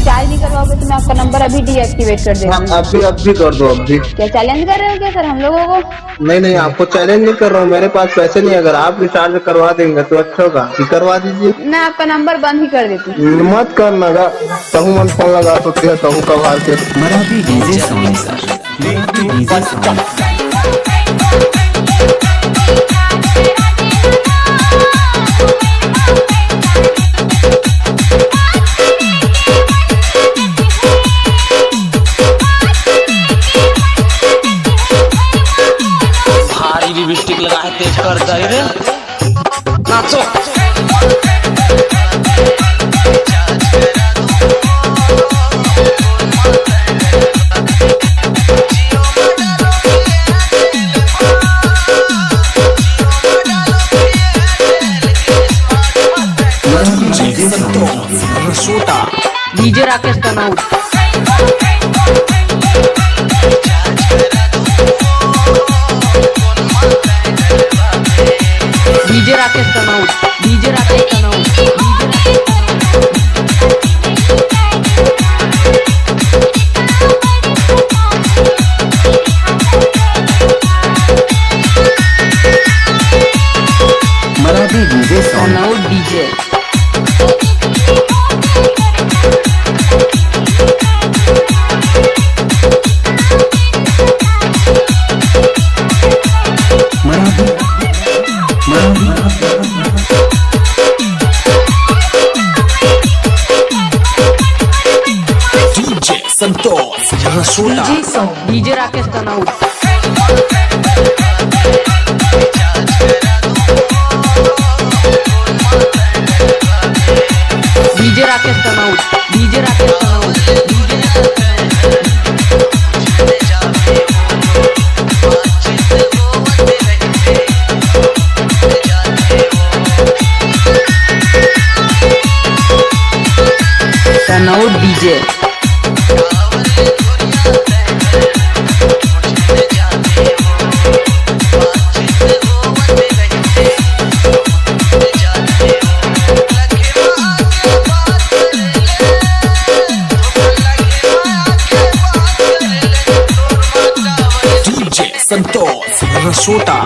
Recharge नहीं करवाओगे तो मैं आपका नंबर अभी डीएक्टिवेट कर देती हूँ। अब भी कर दो अब भी। क्या चैलेंज कर रहे हो क्या सर हम लोगों को? नहीं आपको चैलेंज नहीं कर रहा हूँ, मेरे पास पैसे नहीं, अगर आप रिचार्ज करवा देंगे तो अच्छा होगा, करवा दीजिए। मैं आपका नंबर बंद ही कर देती हूँ। मत करना गा, कहूँ मन फोन लगा सकते हैं कहूँ कभार के। Marathi DJ song sir. भारी लिपस्टिक लगा है तेज कर दे रे नाचो। डीजे राकेश तनाउट। डीजे राकेश तनाउट। डीजे राकेश तनाउट। मराठी डीजे सॉन्ग तनाउट डीजे। संतोष रसूटा। डीजे राकेश तनाउट। डीजे राकेश तनाउट। डीजे राकेश तनाउट। तनाउट डीजे। संतोष रसूटा।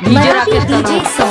डीजे राकेश तनाउट।